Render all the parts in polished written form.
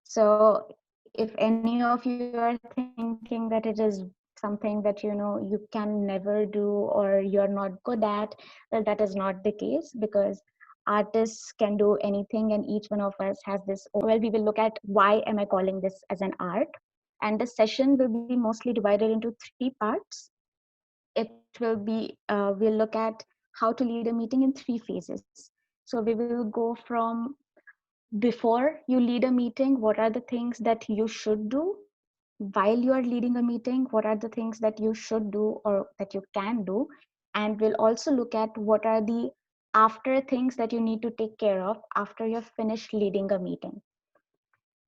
So if any of you are thinking that it is something that you can never do or you're not good at, well, that is not the case, because artists can do anything and each one of us has this. Well, we will look at why am I calling this as an art, and the session will be mostly divided into three parts. It will be we'll look at how to lead a meeting in three phases. So we will go from before you lead a meeting, what are the things that you should do? While you are leading a meeting, what are the things that you should do or that you can do? And we'll also look at what are the after things that you need to take care of after you've finished leading a meeting.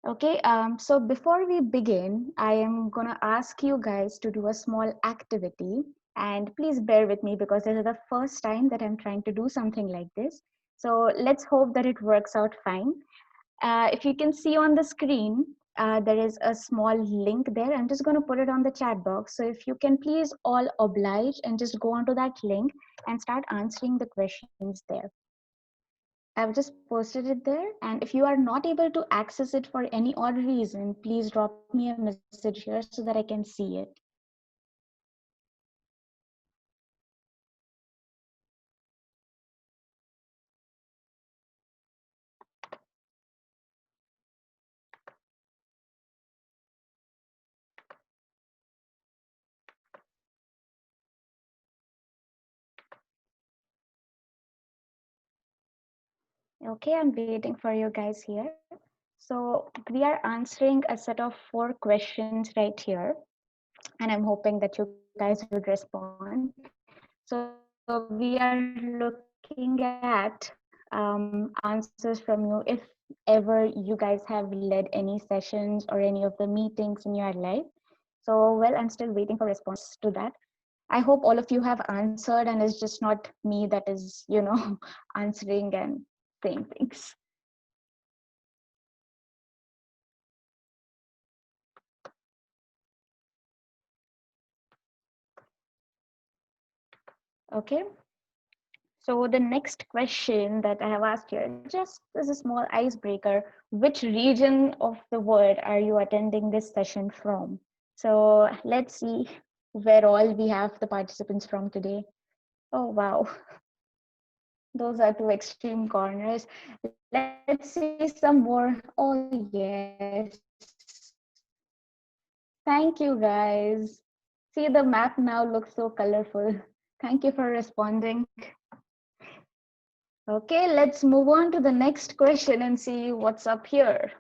Okay, so before we begin, I am gonna ask you guys to do a small activity, and please bear with me because this is the first time that I'm trying to do something like this. So let's hope that it works out fine. If you can see on the screen, there is a small link there. I'm just going to put it on the chat box. So if you can please all oblige and just go onto that link and start answering the questions there. I've just posted it there. And if you are not able to access it for any odd reason, please drop me a message here so that I can see it. Okay, I'm waiting for you guys here. So we are answering a set of 4 questions right here, and I'm hoping that you guys would respond. So we are looking at answers from you if ever you guys have led any sessions or any of the meetings in your life. So, well, I'm still waiting for responses to that. I hope all of you have answered and it's just not me that is, answering and saying things. Okay. So the next question that I have asked here, just as a small icebreaker, which region of the world are you attending this session from? So let's see where all we have the participants from today. Oh, wow. Those are two extreme corners. Let's see some more. Oh, yes. Thank you, guys. See, the map now looks so colorful. Thank you for responding. Okay, let's move on to the next question and see what's up here.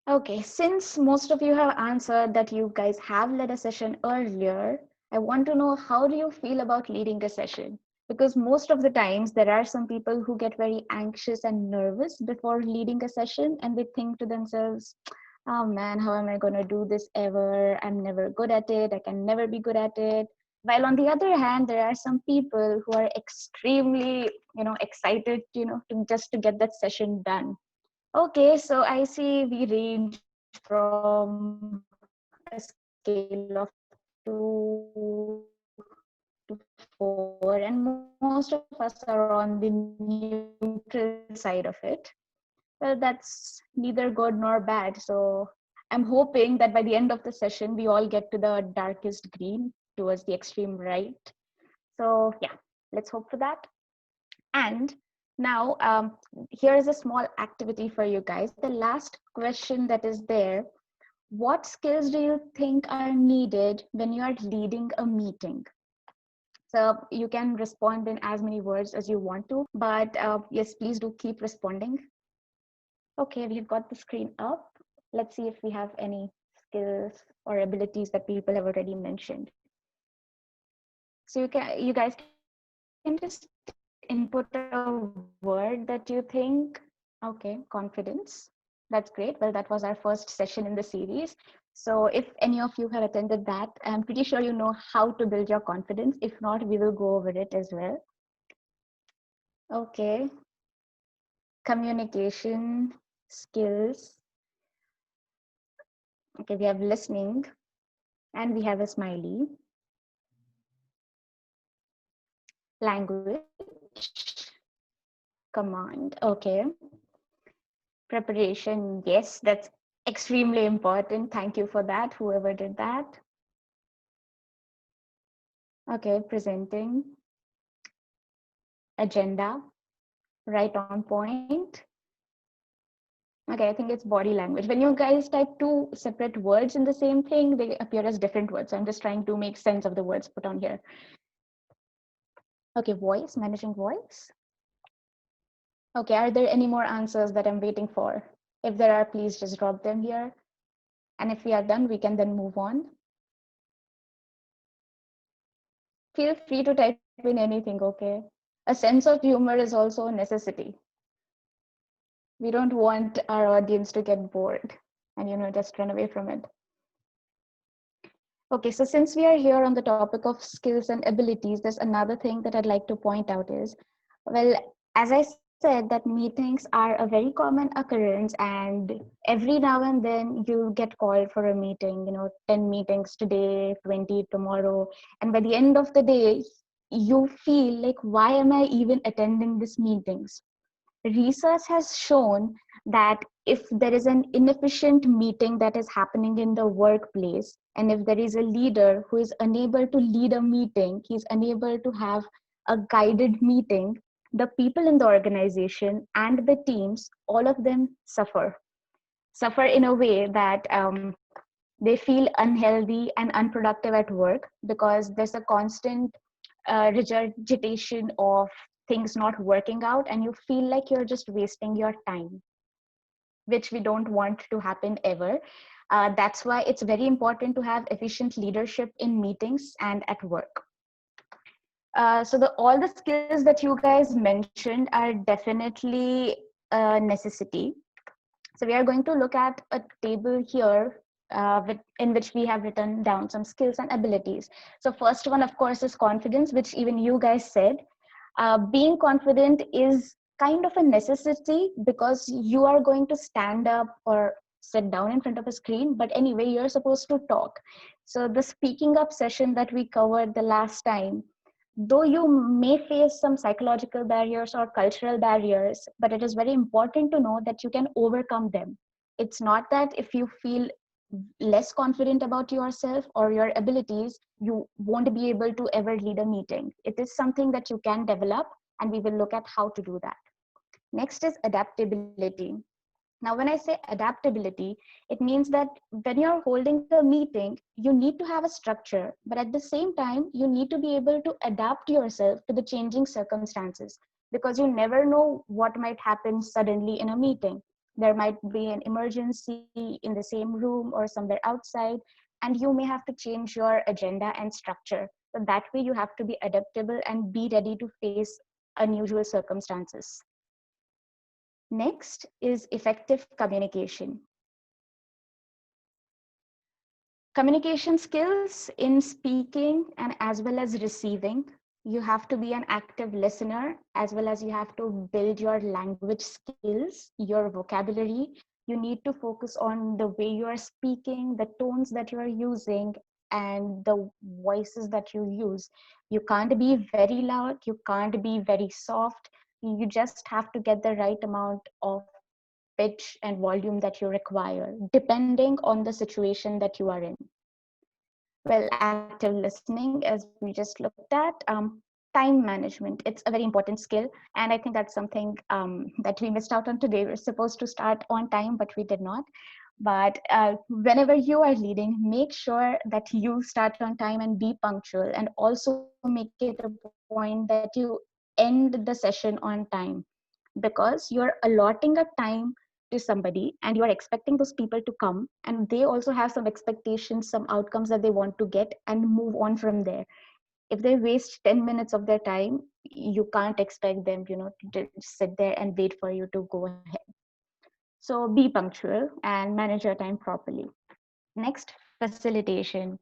Okay, since most of you have answered that you guys have led a session earlier, I want to know, how do you feel about leading a session? Because most of the times there are some people who get very anxious and nervous before leading a session, and they think to themselves, oh man, how am I going to do this ever? I'm never good at it. I can never be good at it. While on the other hand, there are some people who are extremely, excited, to just to get that session done. Okay, so I see we range from a scale of 2 to 4, and most of us are on the neutral side of it. Well, that's neither good nor bad. So I'm hoping that by the end of the session, we all get to the darkest green towards the extreme right. So yeah, let's hope for that. And now, here is a small activity for you guys. The last question that is there: what skills do you think are needed when you are leading a meeting? So you can respond in as many words as you want to, but yes, please do keep responding. Okay, we've got the screen up. Let's see if we have any skills or abilities that people have already mentioned. So you guys can just input a word that you think. Okay, confidence. That's great. Well, that was our first session in the series. So if any of you have attended that, I'm pretty sure you know how to build your confidence. If not, we will go over it as well. Okay, communication skills. Okay, we have listening and we have a smiley. Language. Command. Okay. Preparation. Yes, that's extremely important. Thank you for that, whoever did that. Okay, presenting. Agenda. Right on point. Okay, I think it's body language. When you guys type two separate words in the same thing, they appear as different words. So I'm just trying to make sense of the words put on here. Okay, voice, managing voice. Okay, are there any more answers that I'm waiting for? If there are, please just drop them here. And if we are done, we can then move on. Feel free to type in anything, okay? A sense of humor is also a necessity. We don't want our audience to get bored and, just run away from it. Okay, so since we are here on the topic of skills and abilities, there's another thing that I'd like to point out is, well, as I said, that meetings are a very common occurrence, and every now and then you get called for a meeting, 10 meetings today, 20 tomorrow, and by the end of the day, you feel like, why am I even attending these meetings? Research has shown that if there is an inefficient meeting that is happening in the workplace, and if there is a leader who is unable to lead a meeting, he's unable to have a guided meeting, the people in the organization and the teams, all of them suffer in a way that they feel unhealthy and unproductive at work, because there's a constant regurgitation of things not working out, and you feel like you're just wasting your time, which we don't want to happen ever. That's why it's very important to have efficient leadership in meetings and at work. So all the skills that you guys mentioned are definitely a necessity. So we are going to look at a table here in which we have written down some skills and abilities. So first one, of course, is confidence, which even you guys said. Being confident is kind of a necessity, because you are going to stand up or sit down in front of a screen, but anyway, you're supposed to talk. So the speaking up session that we covered the last time, though you may face some psychological barriers or cultural barriers, but it is very important to know that you can overcome them. It's not that if you feel less confident about yourself or your abilities, you won't be able to ever lead a meeting. It is something that you can develop, and we will look at how to do that. Next is adaptability. Now, when I say adaptability, it means that when you're holding a meeting, you need to have a structure, but at the same time, you need to be able to adapt yourself to the changing circumstances, because you never know what might happen suddenly in a meeting. There might be an emergency in the same room or somewhere outside, and you may have to change your agenda and structure. So that way, you have to be adaptable and be ready to face unusual circumstances. Next is effective communication. Communication skills in speaking and as well as receiving. You have to be an active listener, as well as you have to build your language skills, your vocabulary. You need to focus on the way you are speaking, the tones that you are using, and the voices that you use. You can't be very loud, you can't be very soft. You just have to get the right amount of pitch and volume that you require, depending on the situation that you are in. Well, active listening, as we just looked at, time management, it's a very important skill. And I think that's something that we missed out on today. We're supposed to start on time, but we did not. But whenever you are leading, make sure that you start on time and be punctual, and also make it a point that you end the session on time, because you're allotting a time to somebody and you are expecting those people to come, and they also have some expectations, some outcomes that they want to get, and move on from there. If they waste 10 minutes of their time, you can't expect them, to just sit there and wait for you to go ahead. So be punctual and manage your time properly. Next, facilitation.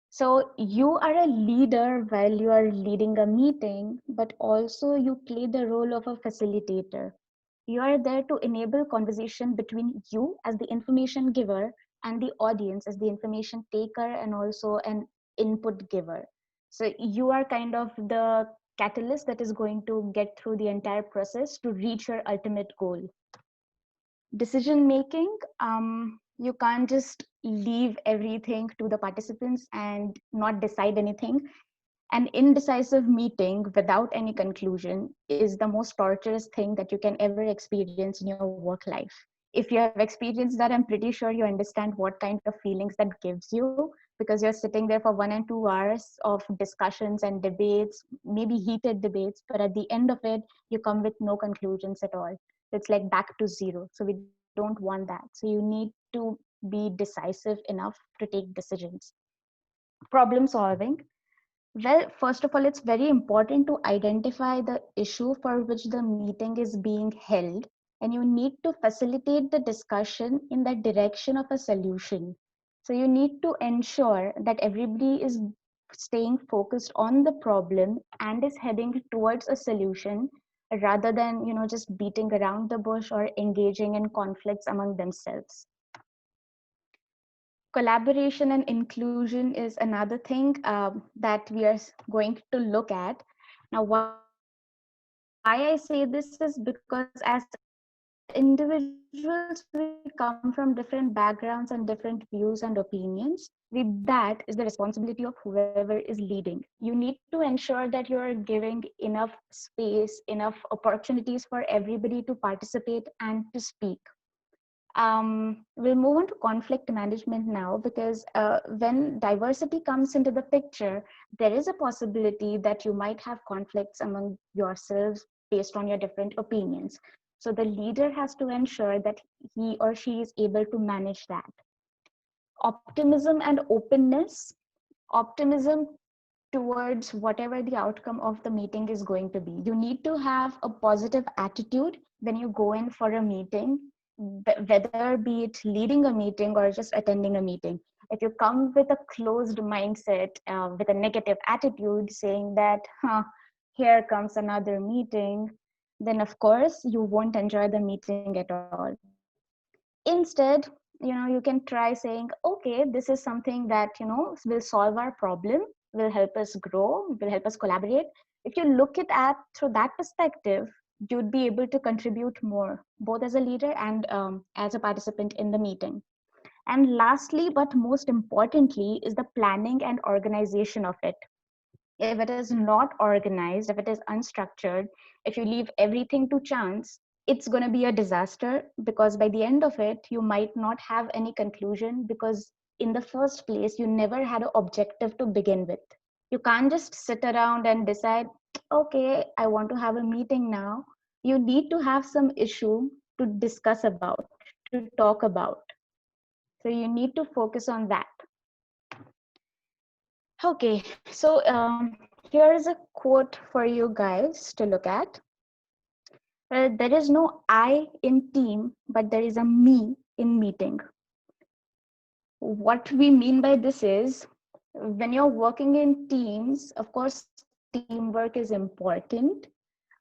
So you are a leader while you are leading a meeting, but also you play the role of a facilitator. You are there to enable conversation between you as the information giver and the audience as the information taker and also an input giver. So you are kind of the catalyst that is going to get through the entire process to reach your ultimate goal. Decision making, you can't just leave everything to the participants and not decide anything. An indecisive meeting without any conclusion is the most torturous thing that you can ever experience in your work life. If you have experienced that, I'm pretty sure you understand what kind of feelings that gives you, because you're sitting there for 1 and 2 hours of discussions and debates, maybe heated debates, but at the end of it, you come with no conclusions at all. It's like back to zero. So we don't want that. So you need to be decisive enough to take decisions. Problem solving. Well, first of all, it's very important to identify the issue for which the meeting is being held, and you need to facilitate the discussion in the direction of a solution. So you need to ensure that everybody is staying focused on the problem and is heading towards a solution rather than, just beating around the bush or engaging in conflicts among themselves. Collaboration and inclusion is another thing that we are going to look at. Now, why I say this is because as individuals, we come from different backgrounds and different views and opinions. With that is the responsibility of whoever is leading. You need to ensure that you're giving enough space, enough opportunities for everybody to participate and to speak. We'll move on to conflict management now, because when diversity comes into the picture, there is a possibility that you might have conflicts among yourselves based on your different opinions. So the leader has to ensure that he or she is able to manage that. Optimism and openness. Optimism towards whatever the outcome of the meeting is going to be. You need to have a positive attitude when you go in for a meeting, whether be it leading a meeting or just attending a meeting. If you come with a closed mindset, with a negative attitude, saying that, here comes another meeting, then of course you won't enjoy the meeting at all. Instead, you can try saying, okay, this is something that will solve our problem, will help us grow, will help us collaborate. If you look at through that perspective, you'd be able to contribute more, both as a leader and as a participant in the meeting. And lastly, but most importantly, is the planning and organization of it. If it is not organized, if it is unstructured, if you leave everything to chance, it's going to be a disaster, because by the end of it, you might not have any conclusion, because in the first place, you never had an objective to begin with. You can't just sit around and decide, okay, I want to have a meeting now. You need to have some issue to discuss about, to talk about. So you need to focus on that. Okay, so here is a quote for you guys to look at. There is no I in team, but there is a me in meeting. What we mean by this is, when you're working in teams, of course, teamwork is important,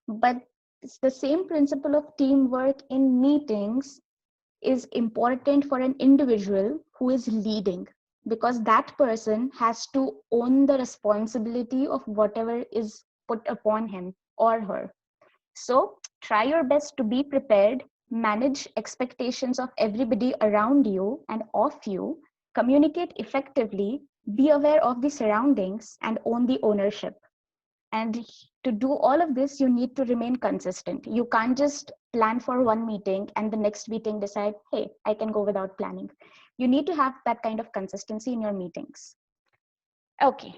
but it's the same principle of teamwork in meetings is important for an individual who is leading, because that person has to own the responsibility of whatever is put upon him or her. So try your best to be prepared, manage expectations of everybody around you and of you, communicate effectively, be aware of the surroundings, and own the ownership. And to do all of this, you need to remain consistent. You can't just plan for one meeting and the next meeting decide, hey, I can go without planning. You need to have that kind of consistency in your meetings. Okay.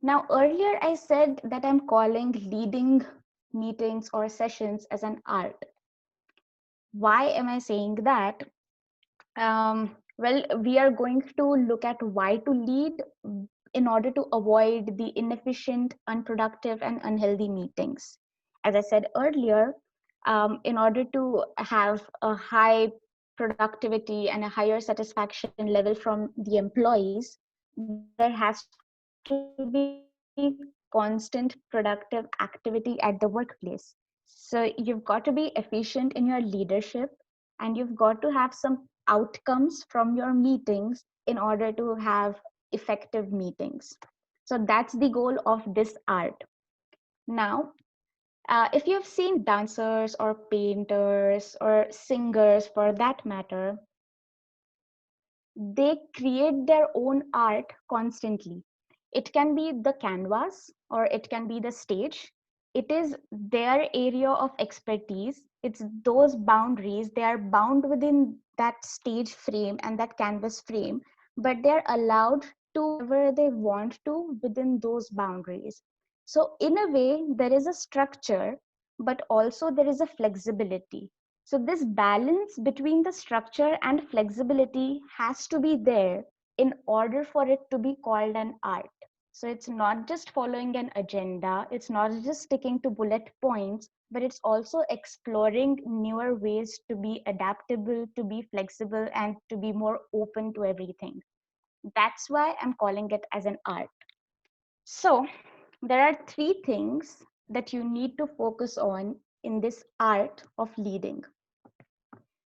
Now, earlier I said that I'm calling leading meetings or sessions as an art. Why am I saying that? Well, we are going to look at why to lead in order to avoid the inefficient, unproductive, and unhealthy meetings. As I said earlier, in order to have a high productivity and a higher satisfaction level from the employees, there has to be constant productive activity at the workplace. So you've got to be efficient in your leadership, and you've got to have some outcomes from your meetings in order to have effective meetings. So that's the goal of this art. Now, if you've seen dancers or painters or singers for that matter, they create their own art constantly. It can be the canvas or it can be the stage. It is their area of expertise. It's those boundaries. They are bound within that stage frame and that canvas frame, but they're allowed to wherever they want to within those boundaries. So, in a way, there is a structure, but also there is a flexibility. So this balance between the structure and flexibility has to be there in order for it to be called an art. So it's not just following an agenda, it's not just sticking to bullet points, but it's also exploring newer ways to be adaptable, to be flexible, and to be more open to everything. That's why I'm calling it as an art. So there are three things that you need to focus on in this art of leading.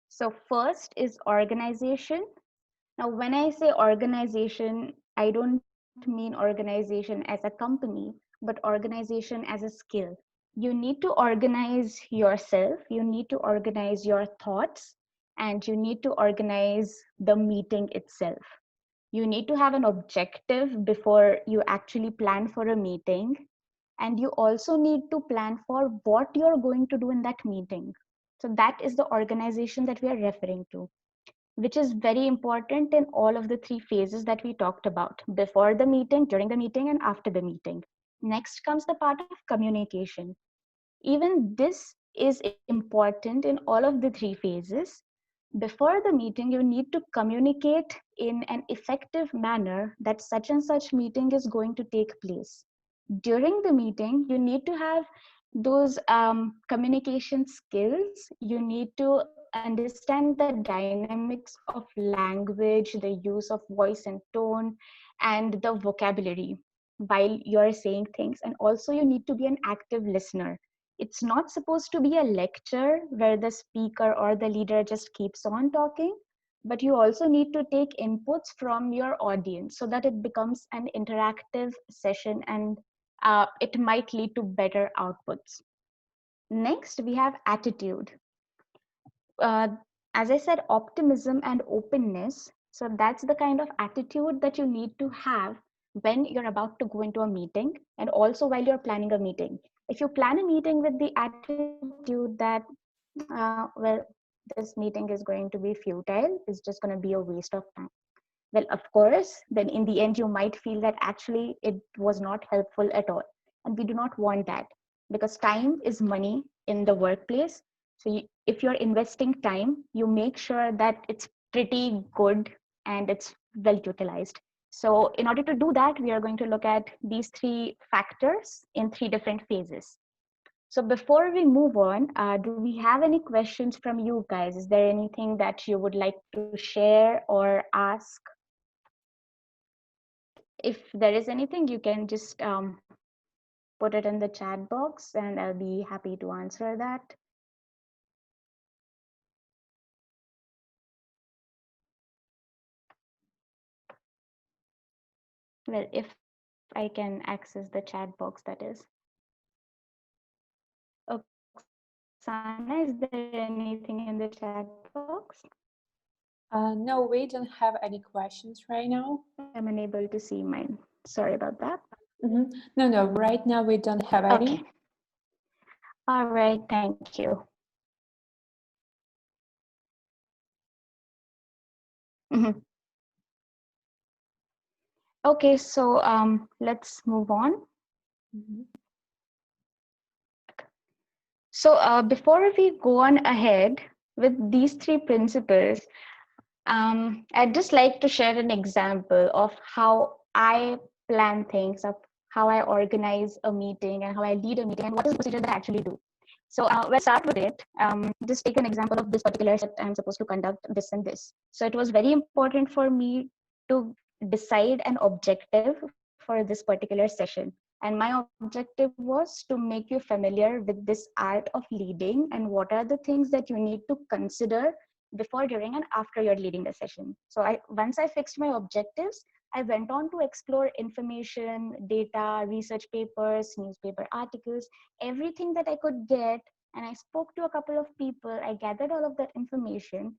So first is organization. Now, when I say organization, I don't mean organization as a company, but organization as a skill. You need to organize yourself, you need to organize your thoughts, and you need to organize the meeting itself. You need to have an objective before you actually plan for a meeting. And you also need to plan for what you're going to do in that meeting. So that is the organization that we are referring to, which is very important in all of the three phases that we talked about: before the meeting, during the meeting, and after the meeting. Next comes the part of communication. Even this is important in all of the three phases. Before the meeting, you need to communicate in an effective manner that such and such meeting is going to take place. During the meeting, you need to have those communication skills. You need to understand the dynamics of language, the use of voice and tone, and the vocabulary while you're saying things. And also, you need to be an active listener. It's not supposed to be a lecture where the speaker or the leader just keeps on talking, but you also need to take inputs from your audience so that it becomes an interactive session, and it might lead to better outputs. Next, we have attitude. Uh, as I said, optimism and openness. So that's the kind of attitude that you need to have when you're about to go into a meeting, and also while you're planning a meeting. If you plan a meeting with the attitude that, well, this meeting is going to be futile, it's just going to be a waste of time. Well, of course, then in the end, you might feel that actually it was not helpful at all. And we do not want that, because time is money in the workplace. So if you're investing time, you make sure that it's pretty good and it's well utilized. So in order to do that, we are going to look at these three factors in three different phases. So before we move on, do we have any questions from you guys? Is there anything that you would like to share or ask? If there is anything, you can just put it in the chat box and I'll be happy to answer that. Well, if I can access the chat box, that is. Oksana, is there anything in the chat box? No, we don't have any questions right now. I'm unable to see mine. Sorry about that. No, no, right now we don't have Okay. any. All right, thank you. Mhm. Okay, so let's move on. So before we go on ahead with these three principles, I'd just like to share an example of how I plan things, of how I organize a meeting and how I lead a meeting and what is the procedure that I actually do. So we'll start with it. Just take an example of this particular set. I'm supposed to conduct this and this. So it was very important for me to decide an objective for this particular session. And my objective was to make you familiar with this art of leading and what are the things that you need to consider before, during, and after you're leading the session. So once I fixed my objectives, I went on to explore information, data, research papers, newspaper articles, everything that I could get. And I spoke to a couple of people. I gathered all of that information.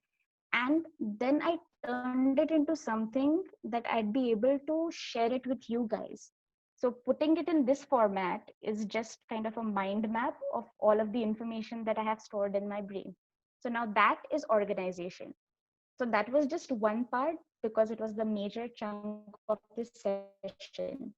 And then I turned it into something that I'd be able to share it with you guys. So putting it in this format is just kind of a mind map of all of the information that I have stored in my brain. So now that is organization. So that was just one part because it was the major chunk of the session.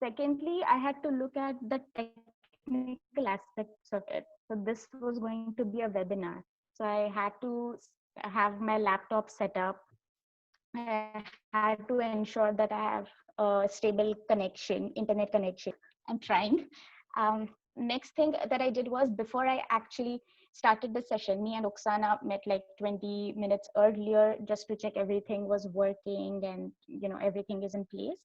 Secondly, I had to look at the technical aspects of it. So this was going to be a webinar. So I had to have my laptop set up. I had to ensure that I have a stable connection, internet connection. I'm trying. Next thing that I did was before I actually started the session, me and Oksana met like 20 minutes earlier just to check everything was working and everything is in place.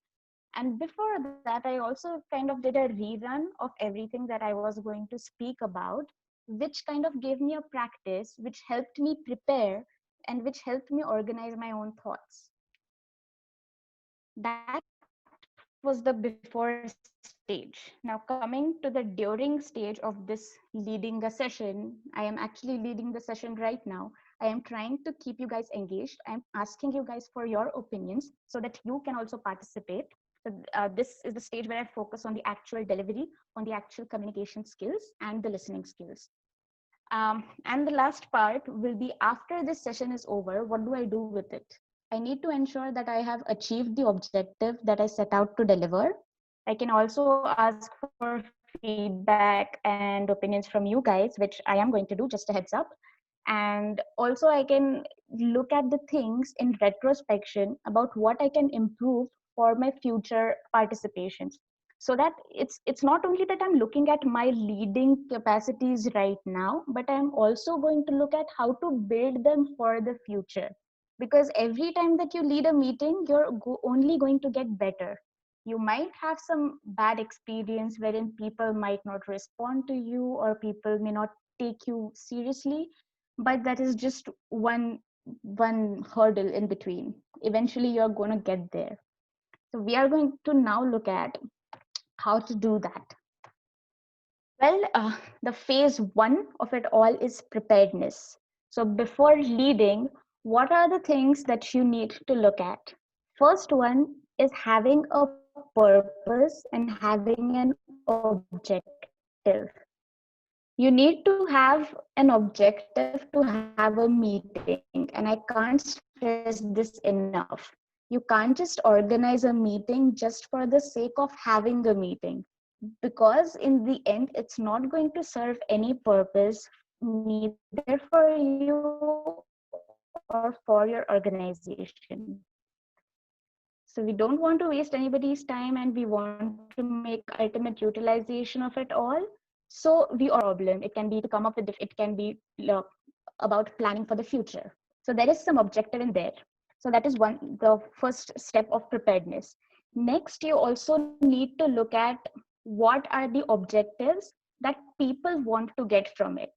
And before that, I also kind of did a rerun of everything that I was going to speak about, which kind of gave me a practice, which helped me prepare and which helped me organize my own thoughts. That was the before stage. Now, coming to the during stage of this leading a session, I am actually leading the session right now. I am trying to keep you guys engaged. I am asking you guys for your opinions so that you can also participate. So this is the stage where I focus on the actual delivery, on the actual communication skills and the listening skills. And the last part will be after this session is over, what do I do with it? I need to ensure that I have achieved the objective that I set out to deliver. I can also ask for feedback and opinions from you guys, which I am going to do, just a heads up. And also, I can look at the things in retrospection about what I can improve for my future participations, so that it's not only that I'm looking at my leading capacities right now, but I'm also going to look at how to build them for the future. Because every time that you lead a meeting, you're only going to get better. You might have some bad experience wherein people might not respond to you or people may not take you seriously, but that is just one hurdle in between. Eventually you're going to get there. So we are going to now look at how to do that. Well, the phase one of it all is preparedness. So before leading, what are the things that you need to look at? First one is having a purpose and having an objective. You need to have an objective to have a meeting, and I can't stress this enough. You can't just organize a meeting just for the sake of having a meeting, because in the end, it's not going to serve any purpose, neither for you or for your organization. So we don't want to waste anybody's time, and we want to make ultimate utilization of it all. So we don't want to waste anybody's time and we want to make ultimate utilization of it all. So we also have a problem. It can be to come up with, it can be about planning for the future. So there is some objective in there. So that is the first step of preparedness. Next, you also need to look at what are the objectives that people want to get from it.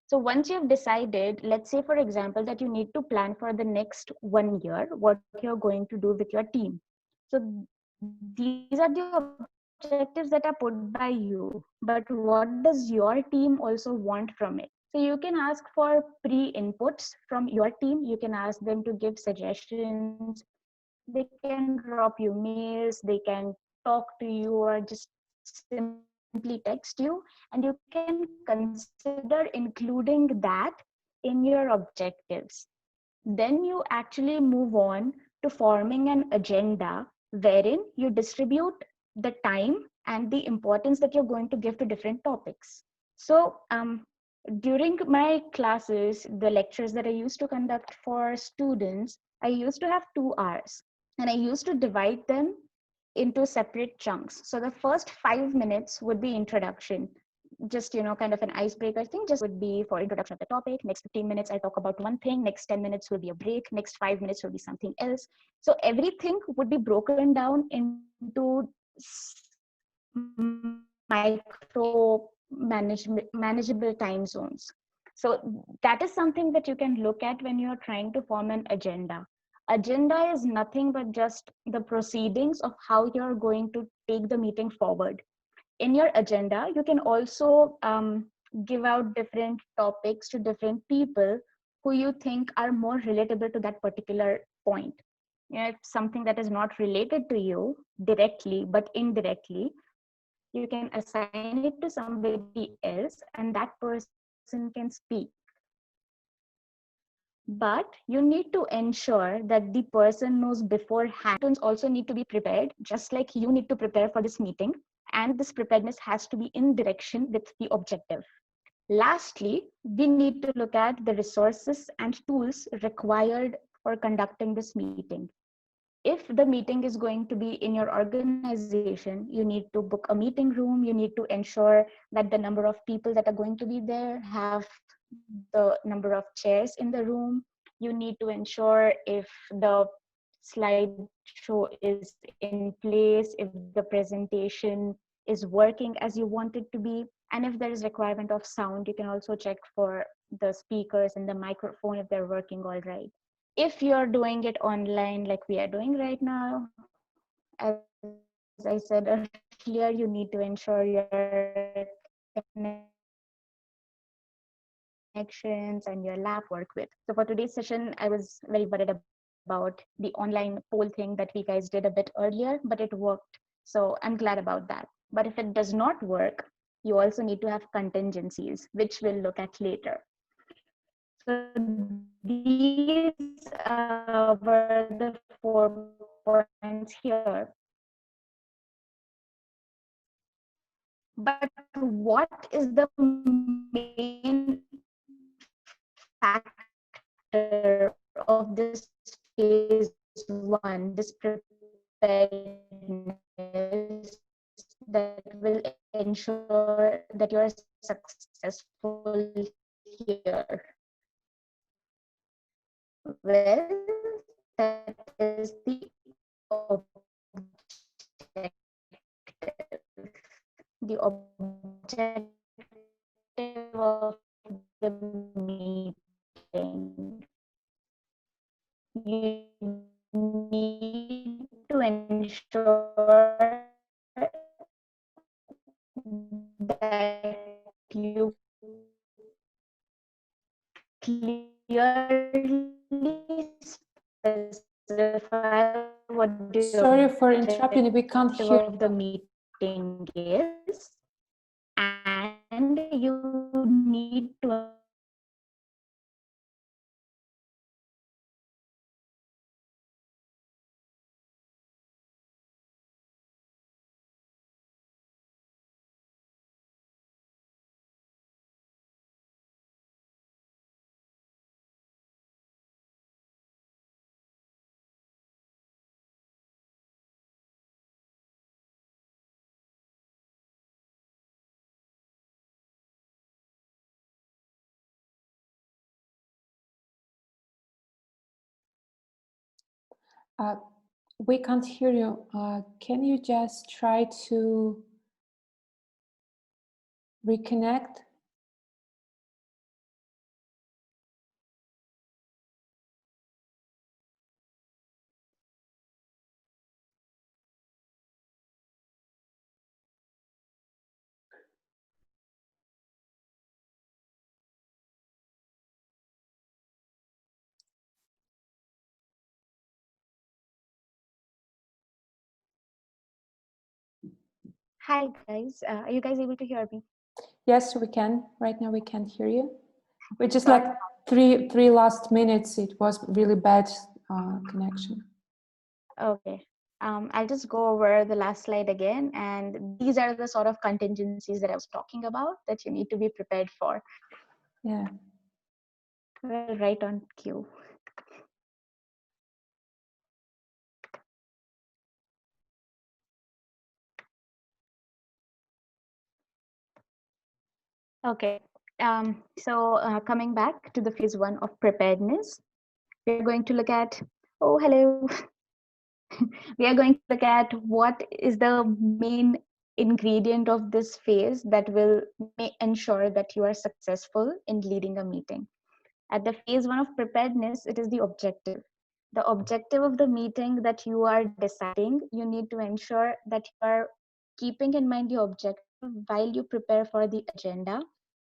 So once you've decided, let's say, for example, that you need to plan for the next 1 year, what you're going to do with your team. So these are the objectives that are put by you, but what does your team also want from it? So you can ask for pre-inputs from your team. You can ask them to give suggestions. They can drop you mails, they can talk to you or just simply text you, and you can consider including that in your objectives. Then you actually move on to forming an agenda wherein you distribute the time and the importance that you're going to give to different topics. So during my classes, the lectures that I used to conduct for students, I used to have 2 hours, and I used to divide them into separate chunks. So the first 5 minutes would be introduction, just kind of an icebreaker thing, just would be for introduction of the topic. Next 15 minutes I'll talk about one thing, next 10 minutes will be a break, next 5 minutes will be something else. So everything would be broken down into manageable time zones. So that is something that you can look at when you're trying to form an agenda. Agenda is nothing but just the proceedings of how you're going to take the meeting forward. In your agenda, you can also give out different topics to different people who you think are more relatable to that particular point. You know, if something that is not related to you directly but indirectly, you can assign it to somebody else and that person can speak. But you need to ensure that the person knows beforehand. Also need to be prepared, just like you need to prepare for this meeting. And this preparedness has to be in direction with the objective. Lastly, we need to look at the resources and tools required for conducting this meeting. If the meeting is going to be in your organization, you need to book a meeting room, you need to ensure that the number of people that are going to be there have the number of chairs in the room. You need to ensure if the slideshow is in place, if the presentation is working as you want it to be, and if there is requirement of sound, you can also check for the speakers and the microphone if they're working all right. If you're doing it online like we are doing right now, as I said earlier, you need to ensure your connections and your lab work with. So for today's session, I was very worried about the online poll thing that we guys did a bit earlier, but it worked. So I'm glad about that. But if it does not work, you also need to have contingencies, which we'll look at later. So these were the 4 points here. But what is the main factor of this phase one, this preparedness that will ensure that you are successful here? Well, that is the objective of the meeting. You need to ensure that you clearly specify what the Sorry for objective interrupting. We of the can't hear meeting you. is, and you need to ensure Uh, we can't hear you. Can you just try to reconnect? Hi guys, are you guys able to hear me? Yes, we can. Right now we can hear you. We just Sorry. like three last minutes. It was really bad connection. Okay. I'll just go over the last slide again. And these are the sort of contingencies that I was talking about that you need to be prepared for. Yeah. Well, right on cue. Okay. So coming back to the phase one of preparedness, we're going to look at, oh, hello. We are going to look at what is the main ingredient of this phase that will ensure that you are successful in leading a meeting. At the phase one of preparedness, it is the objective. the objective of the meeting that you are deciding, you need to ensure that you are keeping in mind your objective while you prepare for the agenda,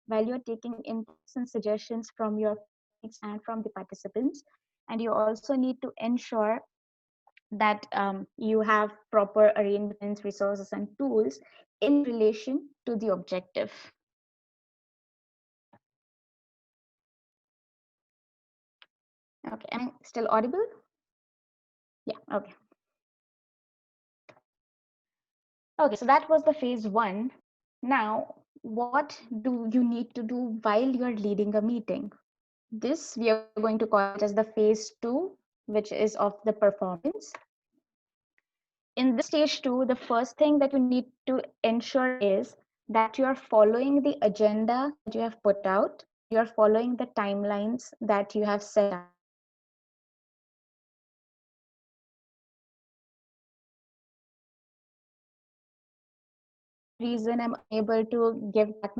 while you're taking inputs and suggestions from your colleagues and from the participants. And you also need to ensure that you have proper arrangements, resources, and tools in relation to the objective. Okay, am I still audible? Yeah, okay. Okay, so that was the phase one. Now, what do you need to do while you're leading a meeting? This we are going to call it as the phase two, which is of the performance. In this stage two, the first thing that you need to ensure is that you are following the agenda that you have put out, you are following the timelines that you have set out. Reason I'm unable to give that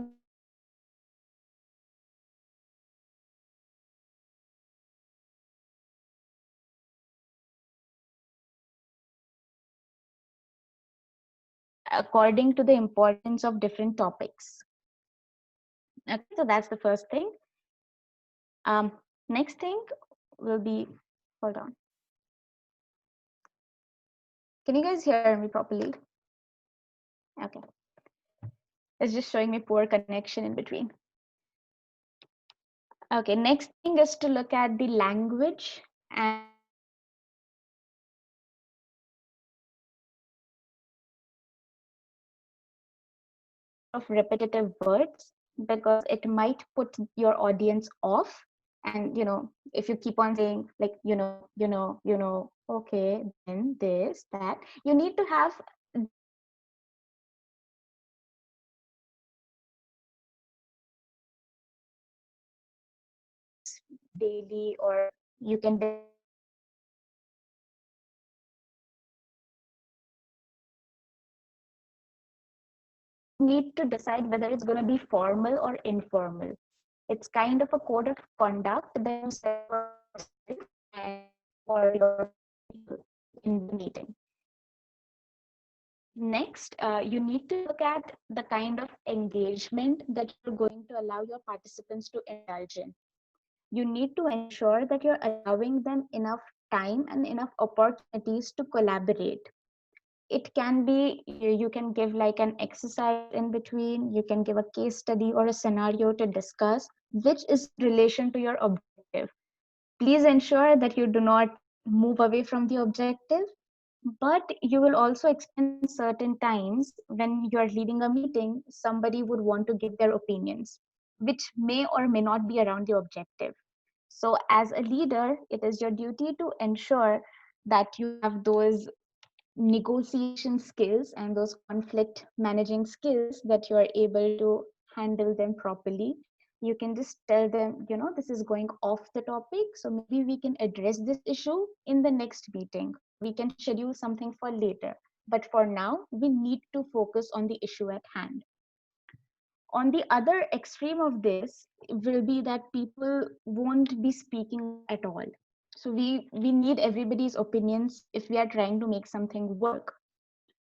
according to the importance of different topics. Okay, so that's the first thing. Next thing will be, hold on. Can you guys hear me properly? Okay. It's just showing me poor connection in between. Okay, next thing is to look at the language and of repetitive words, because it might put your audience off. And if you keep on saying like okay, then this, that, you need to have daily, or you can need to decide whether it's going to be formal or informal. It's kind of a code of conduct that you set for yourself and for your people in the meeting. Next, you need to look at the kind of engagement that you're going to allow your participants to indulge in. You need to ensure that you're allowing them enough time and enough opportunities to collaborate. It can be, you can give like an exercise in between, you can give a case study or a scenario to discuss, which is in relation to your objective. Please ensure that you do not move away from the objective, but you will also experience certain times when you are leading a meeting, somebody would want to give their opinions, which may or may not be around the objective. So as a leader, it is your duty to ensure that you have those negotiation skills and those conflict managing skills, that you are able to handle them properly. You can just tell them, this is going off the topic, so maybe we can address this issue in the next meeting, we can schedule something for later, but for now we need to focus on the issue at hand. On the other extreme of this will be that people won't be speaking up at all. So we need everybody's opinions if we are trying to make something work.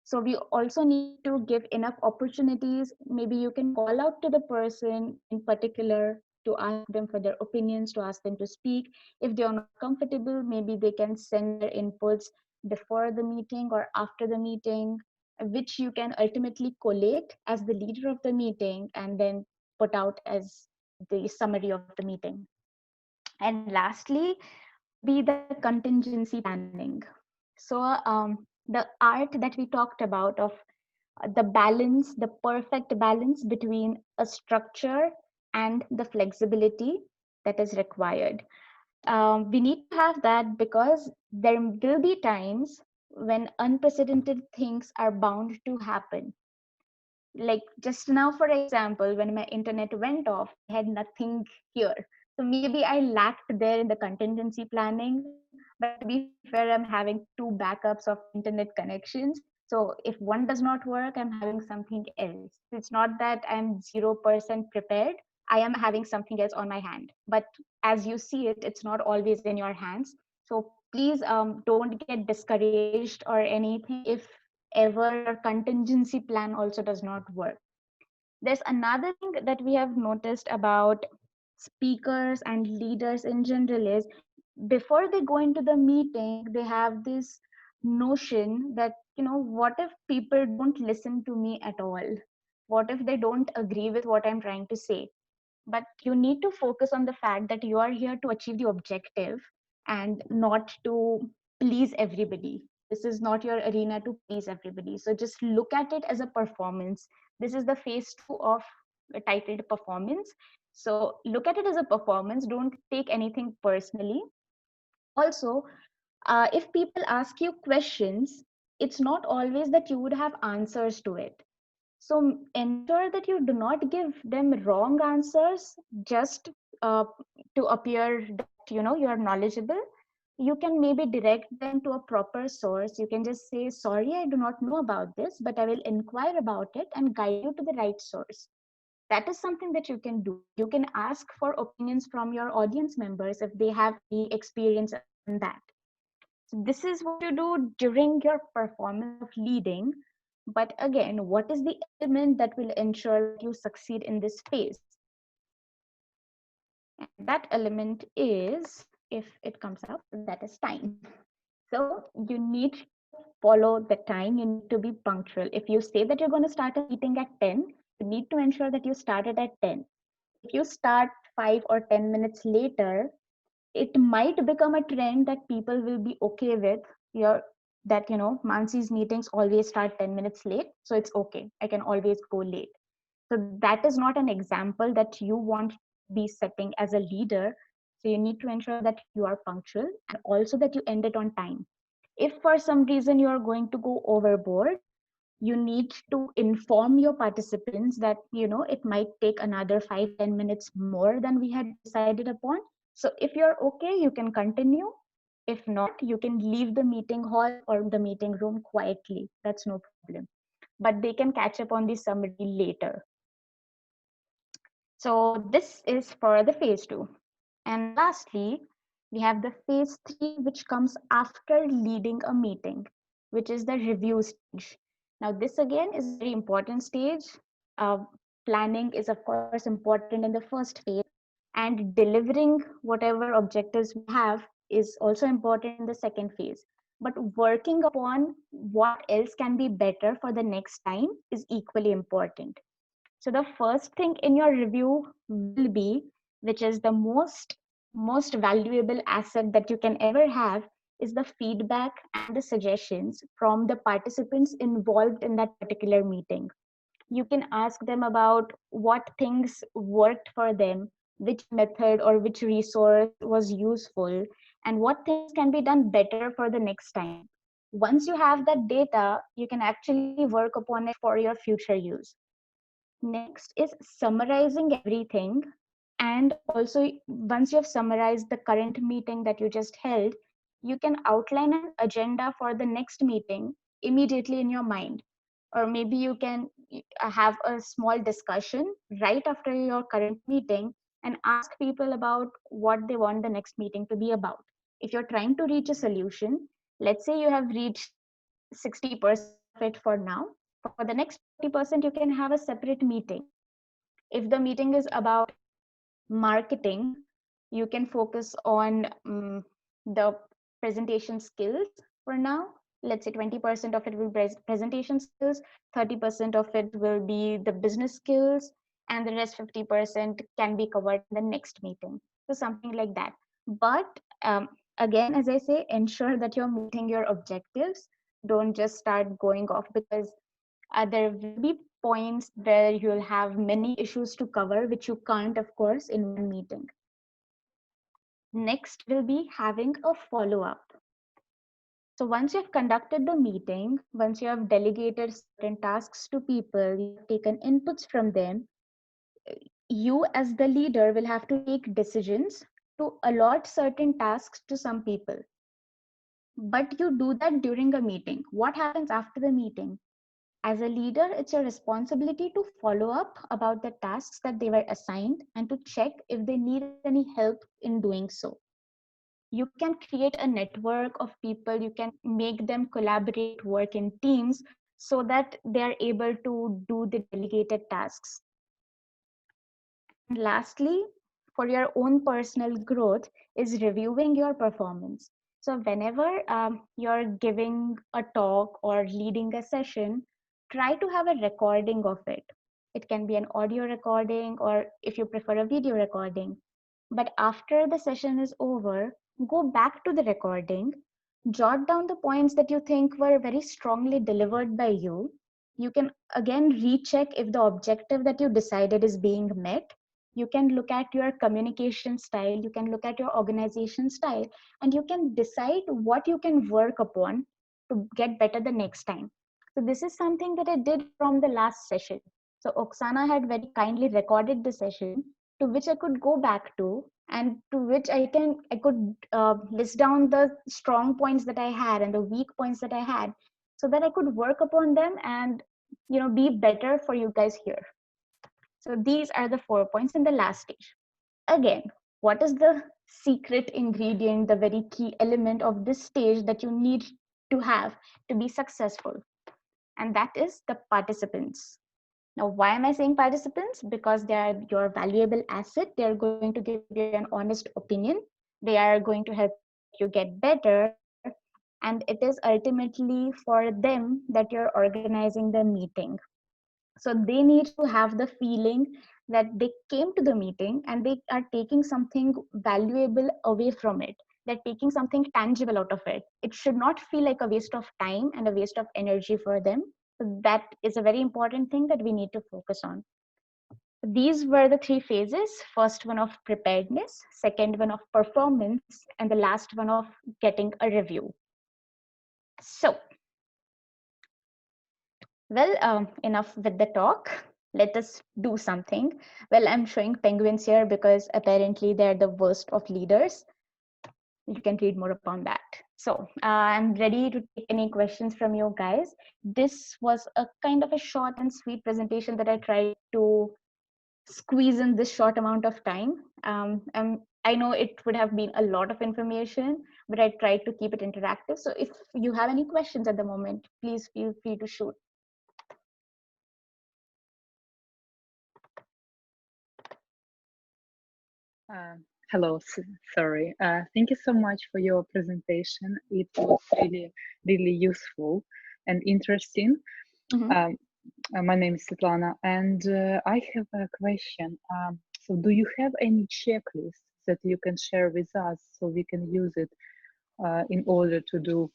So we also need to give enough opportunities. Maybe you can call out to the person in particular to ask them for their opinions, to ask them to speak. If they are not comfortable, maybe they can send their inputs before the meeting or after the meeting, which you can ultimately collate as the leader of the meeting and then put out as the summary of the meeting. And lastly, be the contingency planning. So the art that we talked about of the balance, the perfect balance between a structure and the flexibility that is required. We need to have that because there will be times when unprecedented things are bound to happen. Like just now, for example, when my internet went off, I had nothing here. So maybe I lacked there in the contingency planning. But to be fair, I'm having two backups of internet connections. So if one does not work, I'm having something else. It's not that I'm 0% prepared. I am having something else on my hand. But as you see it, it's not always in your hands. So please don't get discouraged or anything if ever your contingency plan also does not work. There's another thing that we have noticed about speakers and leaders in general is before they go into the meeting, they have this notion that, what if people don't listen to me at all? What if they don't agree with what I'm trying to say? But you need to focus on the fact that you are here to achieve the objective and not to please everybody. This is not your arena to please everybody. So just look at it as a performance. This is the phase 2 of titled performance. So look at it as a performance. Don't take anything personally. Also, if people ask you questions, it's not always that you would have answers to it. So ensure that you do not give them wrong answers just uh, to appear that you are knowledgeable. You can maybe direct them to a proper source. You can just say, sorry, I do not know about this, but I will inquire about it and guide you to the right source. That is something that you can do. You can ask for opinions from your audience members if they have any experience in that. So this is what you do during your performance of leading. But again, what is the element that will ensure that you succeed in this phase? And that element is, if it comes out, that is time. So you need to follow the time. You need to be punctual. If you say that you're going to start a meeting at 10, you need to ensure that you started at 10. If you start 5 or 10 minutes later, it might become a trend that people will be okay with your that Mansi's meetings always start 10 minutes late, so it's okay, I can always go late. So that is not an example that you want to be setting as a leader. So you need to ensure that you are punctual and also that you end it on time. If for some reason you are going to go overboard, you need to inform your participants that it might take another 5-10 minutes more than we had decided upon. So if you're okay, you can continue. If not, you can leave the meeting hall or the meeting room quietly. That's no problem, but they can catch up on the summary later. So this is for the phase 2. And lastly, we have the phase 3, which comes after leading a meeting, which is the review stage. Now, this again is a very important stage. Uh, Planning is, of course, important in the first phase, and delivering whatever objectives we have is also important in the second phase. But working upon what else can be better for the next time is equally important. So the first thing in your review will be, which is the most valuable asset that you can ever have, is the feedback and the suggestions from the participants involved in that particular meeting. You can ask them about what things worked for them, which method or which resource was useful, and what things can be done better for the next time. Once you have that data, you can actually work upon it for your future use. Next is summarizing everything. And also, once you have summarized the current meeting that you just held, you can outline an agenda for the next meeting immediately in your mind. Or maybe you can have a small discussion right after your current meeting and ask people about what they want the next meeting to be about. If you're trying to reach a solution, let's say you have reached 60% of it for now. For the next 40%, you can have a separate meeting. If the meeting is about marketing, you can focus on the presentation skills for now. Let's say 20% of it will be presentation skills, 30% of it will be the business skills, and the rest 50% can be covered in the next meeting. So something like that. But again, as I say, ensure that you're meeting your objectives. Don't just start going off, because there will be points where you'll have many issues to cover, which you can't, of course, in one meeting. Next will be having a follow up. So once you have conducted the meeting, once you have delegated certain tasks to people, you have taken inputs from them, you as the leader will have to take decisions to allot certain tasks to some people. But you do that during a meeting. What happens after the meeting? As a leader, it's your responsibility to follow up about the tasks that they were assigned and to check if they needed any help in doing so. You can create a network of people, you can make them collaborate, work in teams, so that they are able to do the delegated tasks. And lastly, for your own personal growth, is reviewing your performance. So whenever you're giving a talk or leading a session, try to have a recording of it. It can be an audio recording, or if you prefer, a video recording. But after the session is over, go back to the recording, jot down the points that you think were very strongly delivered by you. You can again recheck if the objective that you decided is being met. You can look at your communication style, you can look at your organization style, and you can decide what you can work upon to get better the next time. So this is something that I did from the last session. So Oksana had very kindly recorded the session, to which I could go back to, and to which I could list down the strong points that I had and the weak points that I had, so that I could work upon them and be better for you guys here. So these are the 4 points in the last stage. Again, what is the secret ingredient, the very key element of this stage that you need to have to be successful? And that is the participants. Now, why am I saying participants? Because they are your valuable asset. They are going to give you an honest opinion. They are going to help you get better. And it is ultimately for them that you're organizing the meeting. So they need to have the feeling that they came to the meeting and they are taking something valuable away from it. They're taking something tangible out of it. It should not feel like a waste of time and a waste of energy for them. So that is a very important thing that we need to focus on. These were the 3 phases. First one of preparedness, second one of performance, and the last one of getting a review. So, well, enough with the talk. Let us do something. Well, I'm showing penguins here because apparently they're the worst of leaders. You can read more upon that. So I'm ready to take any questions from you guys. This was a kind of a short and sweet presentation that I tried to squeeze in this short amount of time. And I know it would have been a lot of information, but I tried to keep it interactive. So if you have any questions at the moment, please feel free to shoot. Hello, sorry. Thank you so much for your presentation. It was really useful and interesting. My name is Svetlana, and I have a question. So do you have any checklist that you can share with us so we can use it in order to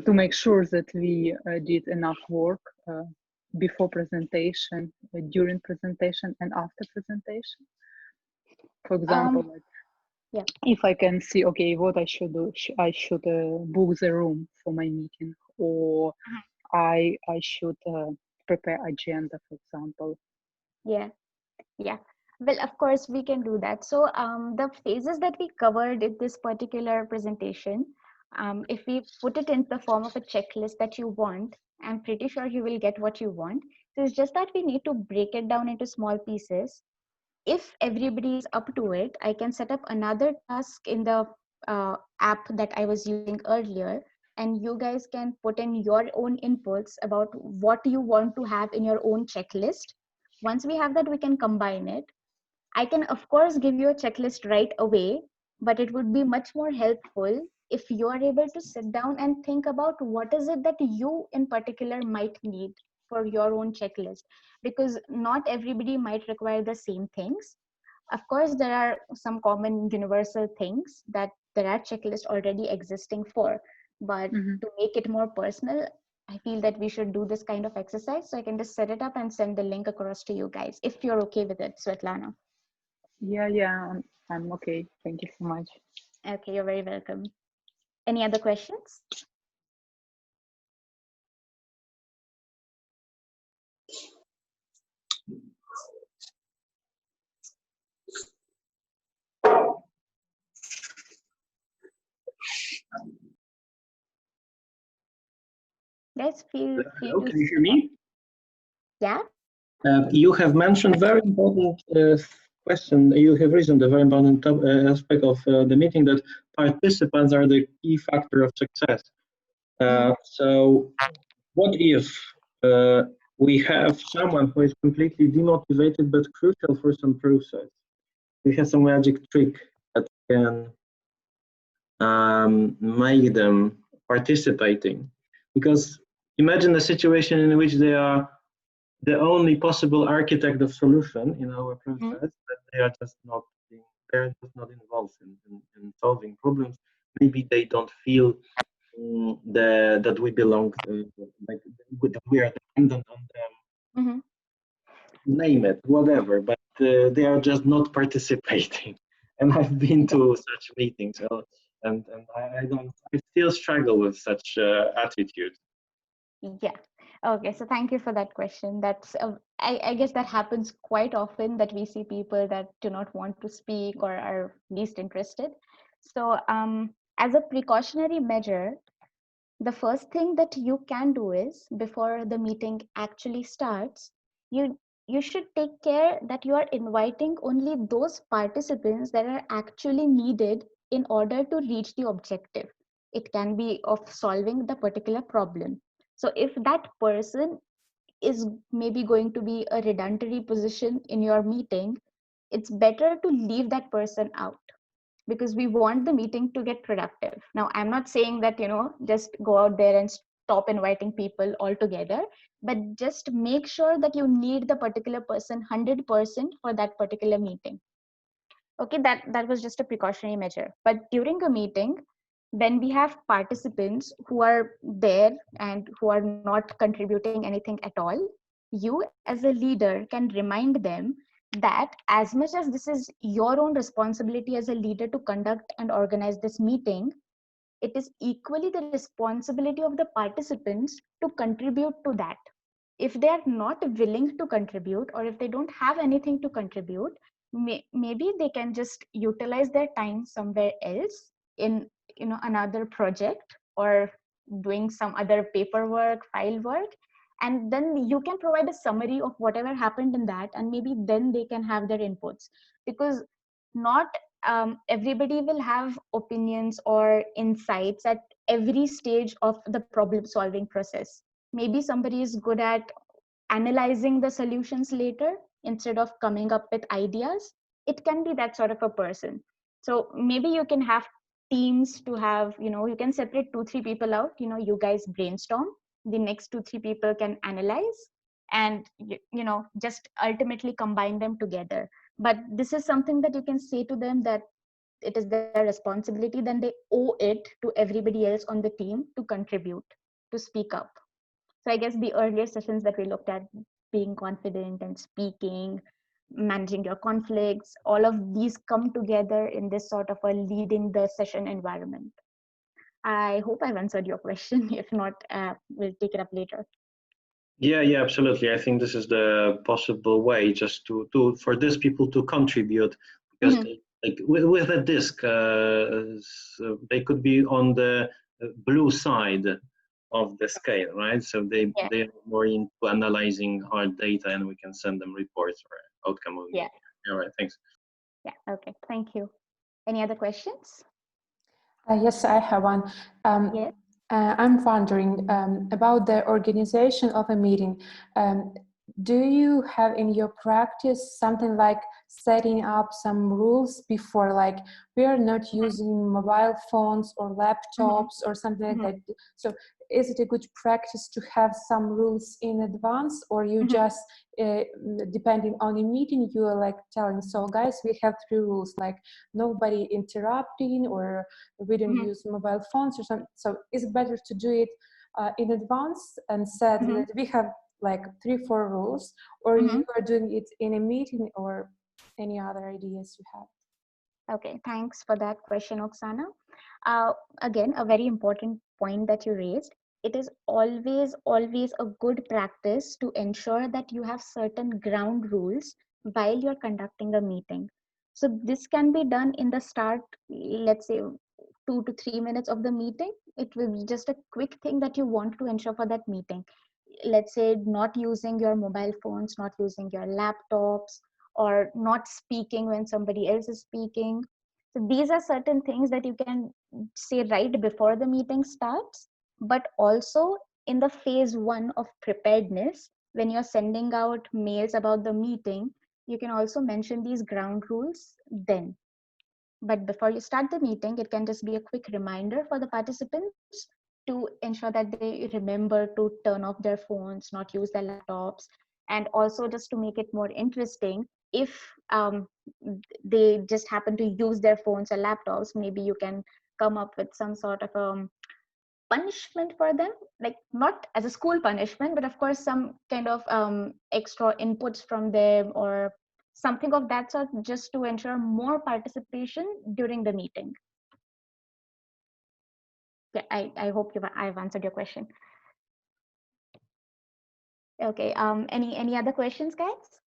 make sure that we did enough work before presentation, during presentation, and after presentation? For example, Yeah. if I can see, okay, what I should do, I should book the room for my meeting, or I should prepare agenda, for example. Yeah. Well, of course, we can do that. So the phases that we covered in this particular presentation, if we put it in the form of a checklist that you want, I'm pretty sure you will get what you want. So it's just that we need to break it down into small pieces. If everybody is up to it, I can set up another task in the app that I was using earlier, and you guys can put in your own inputs about what you want to have in your own checklist. Once we have that, we can combine it. I can, of course, give you a checklist right away, but it would be much more helpful if you are able to sit down and think about what is it that you in particular might need for your own checklist, because not everybody might require the same things. Of course, there are some common universal things that there are checklists already existing for, but to make it more personal, I feel that we should do this kind of exercise. So I can just set it up and send the link across to you guys if you're okay with it, Svetlana. Yeah, I'm okay. Thank you so much. Okay, you're very welcome. Any other questions? Guys, feel free Hello, to. can you hear me? Yeah. You have mentioned very important question. You have raised a very important aspect of the meeting, that participants are the key factor of success. So what if we have someone who is completely demotivated but crucial for some process? We have some magic trick that can make them participating. Because imagine a situation in which they are the only possible architect of solution in our process, but they are just not they're just not involved in solving problems. Maybe they don't feel that we belong, like that we are dependent on them. Name it, whatever, but they are just not participating. And I've been to such meetings, and I still struggle with such attitude. Yeah. Okay. So thank you for that question. I guess that happens quite often, that we see people that do not want to speak or are least interested. So, as a precautionary measure, the first thing that you can do is, before the meeting actually starts, you you should take care that you are inviting only those participants that are actually needed in order to reach the objective. It can be of solving the particular problem. So if that person is maybe going to be a redundant position in your meeting, it's better to leave that person out, because we want the meeting to get productive. Now, I'm not saying that, just go out there and stop inviting people altogether, but just make sure that you need the particular person 100% for that particular meeting. Okay, that was just a precautionary measure. But during a meeting, when we have participants who are there and who are not contributing anything at all, you as a leader can remind them that as much as this is your own responsibility as a leader to conduct and organize this meeting, it is equally the responsibility of the participants to contribute to that. If they are not willing to contribute, or if they don't have anything to contribute, maybe they can just utilize their time somewhere else, in another project, or doing some other paperwork, file work, and then you can provide a summary of whatever happened in that, and maybe then they can have their inputs. Because not everybody will have opinions or insights at every stage of the problem solving process. Maybe somebody is good at analyzing the solutions later instead of coming up with ideas. It can be that sort of a person. So maybe you can have teams to have, you can separate 2 3 people out, you guys brainstorm, the next 2 3 people can analyze, and just ultimately combine them together. But this is something that you can say to them, that it is their responsibility, then they owe it to everybody else on the team to contribute, to speak up. So I guess the earlier sessions that we looked at, being confident and speaking, managing your conflicts, all of these come together in this sort of a leading the session environment. I hope I've answered your question. If not, we'll take it up later. Yeah, absolutely. I think this is the possible way, just to for these people to contribute, because like with a disk, so they could be on the blue side of the scale, right? So they are more into analyzing hard data, and we can send them reports or outcome of meeting. All right, thanks. Yeah. Okay. Thank you. Any other questions? Yes, I have one. Yes. I'm wondering about the organization of a meeting. Do you have in your practice something like setting up some rules before, like we are not using mobile phones or laptops or something like that? So is it a good practice to have some rules in advance, or you just, depending on a meeting, you are like telling, so guys, we have 3 rules, like nobody interrupting, or we don't use mobile phones or something? So is it better to do it in advance and set that we have like 3-4 rules, or you are doing it in a meeting, or any other ideas you have? Okay, thanks for that question, Oksana. Again, a very important point that you raised. It is always a good practice to ensure that you have certain ground rules while you're conducting a meeting. So this can be done in the start, let's say 2 to 3 minutes of the meeting. It will be just a quick thing that you want to ensure for that meeting. Let's say not using your mobile phones, not using your laptops, or not speaking when somebody else is speaking. So these are certain things that you can say right before the meeting starts, but also in the phase 1 of preparedness, when you're sending out mails about the meeting, you can also mention these ground rules then. But before you start the meeting, it can just be a quick reminder for the participants to ensure that they remember to turn off their phones, not use their laptops, and also just to make it more interesting, if they just happen to use their phones or laptops, maybe you can come up with some sort of punishment for them, like not as a school punishment, but of course some kind of extra inputs from them or something of that sort, just to ensure more participation during the meeting. Yeah, I hope I've answered your question. Okay, any other questions, guys?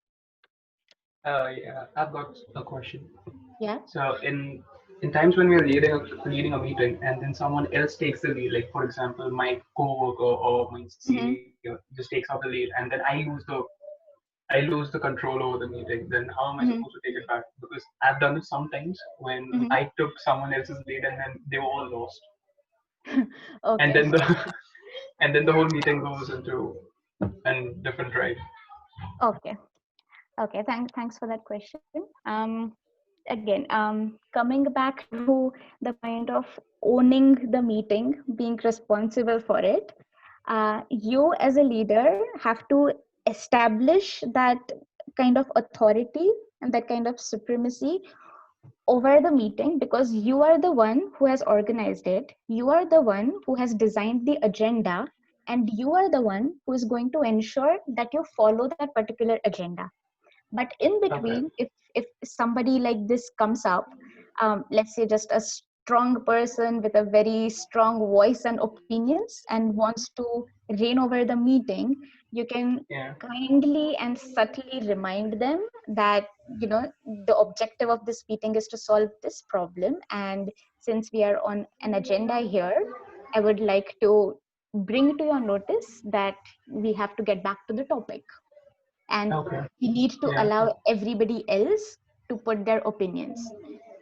Yeah, I've got a question. Yeah. So in times when we're leading a meeting and then someone else takes the lead, like for example, my coworker or my senior just takes out the lead, and then I lose the control over the meeting. Then how am I supposed to take it back? Because I've done it sometimes when I took someone else's lead and then they were all lost, and Okay. then the and then the whole meeting goes into a different drive. Okay. Okay, thanks for that question. Again, coming back to the point of owning the meeting, being responsible for it, you as a leader have to establish that kind of authority and that kind of supremacy over the meeting, because you are the one who has organized it, you are the one who has designed the agenda, and you are the one who is going to ensure that you follow that particular agenda. But in Okay. between, if somebody like this comes up, let's say just a strong person with a very strong voice and opinions and wants to reign over the meeting, you can Yeah. kindly and subtly remind them that, you know, the objective of this meeting is to solve this problem, and since we are on an agenda here, I would like to bring to your notice that we have to get back to the topic, and Okay. we need to Yeah. allow everybody else to put their opinions.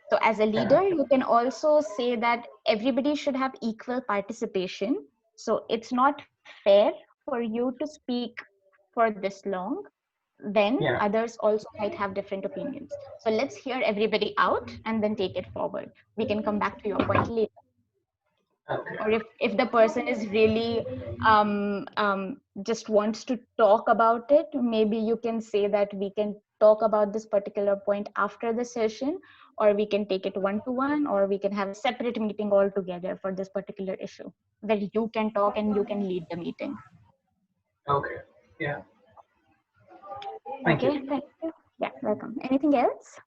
So as a Yeah. leader, you can also say that everybody should have equal participation. So it's not fair for you to speak for this long, then Yeah. others also might have different opinions. So let's hear everybody out and then take it forward. We can come back to your point later. Okay. Or if the person is really just wants to talk about it, maybe you can say that we can talk about this particular point after the session, or we can take it one to one, or we can have a separate meeting altogether for this particular issue where you can talk and you can lead the meeting. Okay. Yeah. Thank Okay, you. thank you. Yeah, welcome. Anything else?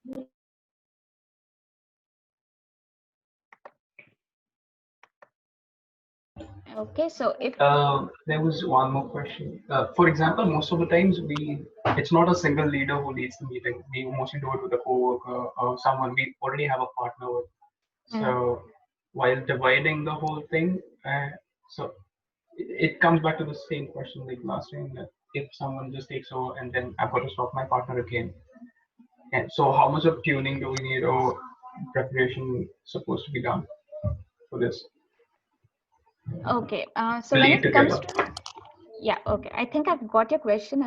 Okay, so if There was one more question. For example, most of the times it's not a single leader who leads the meeting. We mostly do it with a coworker or someone we already have a partner with. So while dividing the whole thing, so it comes back to the same question like last time, that if someone just takes over and then I've got to stop my partner again. And so how much of tuning do we need or preparation supposed to be done for this okay, so to when lead it comes together? to, yeah, okay, I think I've got your question.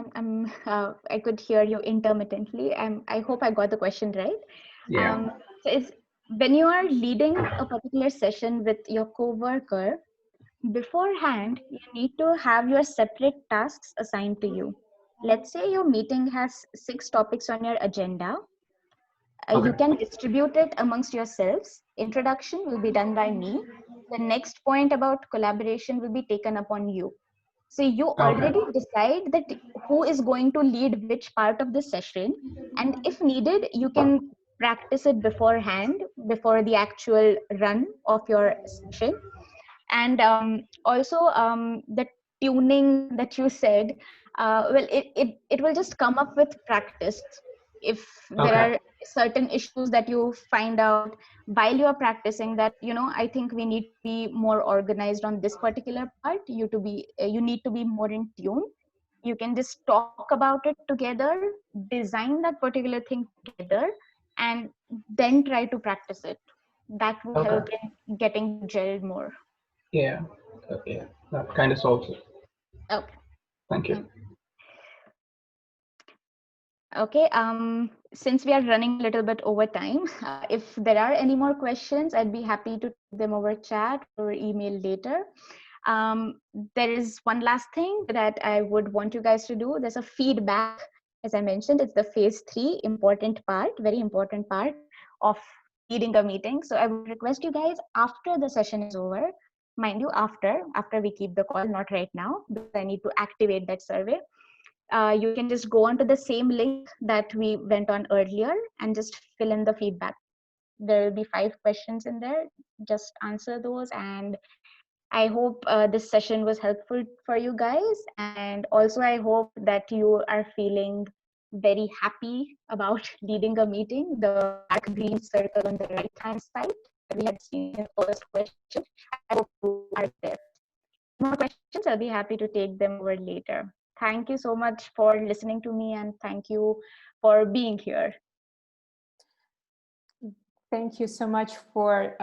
I could hear you intermittently. I hope I got the question right. Yeah. So it's when you are leading a particular session with your coworker, beforehand, you need to have your separate tasks assigned to you. Let's say your meeting has 6 topics on your agenda. You Okay. can distribute it amongst yourselves. Introduction will be done by me. The next point about collaboration will be taken upon you. So you Okay. already decide that who is going to lead which part of the session, and if needed, you can practice it beforehand, before the actual run of your session. And also the tuning that you said, well, it will just come up with practice. If there Okay. are certain issues that you find out while you are practicing, that, you know, I think we need to be more organized on this particular part, you need to be more in tune, you can just talk about it together, design that particular thing together, and then try to practice it. That would Okay. help in getting you gelled more. Yeah. Okay. That kind of solves it. Okay. Thank you. Okay, since we are running a little bit over time, if there are any more questions, I'd be happy to take them over chat or email later. There is one last thing that I would want you guys to do. There's a feedback, as I mentioned, it's the phase 3 important part, very important part of leading a meeting. So I would request you guys, after the session is over, mind you, after we keep the call, not right now, because I need to activate that survey. You can just go onto the same link that we went on earlier and just fill in the feedback. There will be 5 questions in there. Just answer those. And I hope this session was helpful for you guys. And also, I hope that you are feeling very happy about leading a meeting. The dark green circle on the right hand side that we had seen in the first question, I hope you are there. More questions, I'll be happy to take them over later. Thank you so much for listening to me, and thank you for being here. Thank you so much for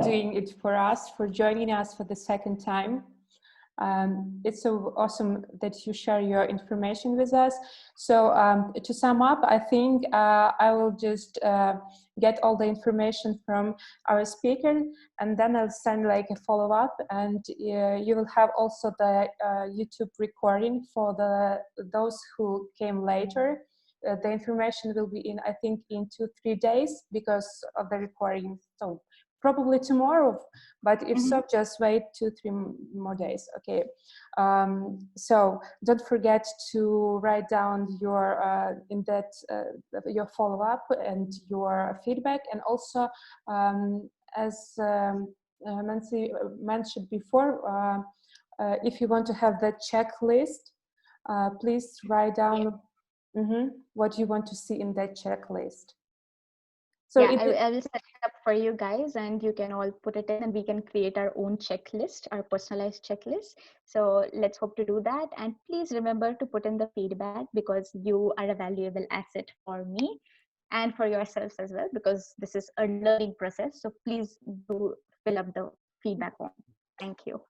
doing it for us, for joining us for the second time. It's so awesome that you share your information with us. So to sum up, I think I will just get all the information from our speaker, and then I'll send like a follow-up, and you will have also the YouTube recording for those who came later. The information will be in, I think, in 2-3 days because of the recording. So probably tomorrow, but if so, just wait 2-3 more days. Okay. So don't forget to write down your your follow-up and your feedback, and also as Manasi mentioned before, if you want to have the checklist, please write down what you want to see in that checklist. So yeah, I will set it up for you guys, and you can all put it in, and we can create our own checklist, our personalized checklist. So let's hope to do that. And please remember to put in the feedback, because you are a valuable asset for me and for yourselves as well, because this is a learning process. So please do fill up the feedback form. Thank you.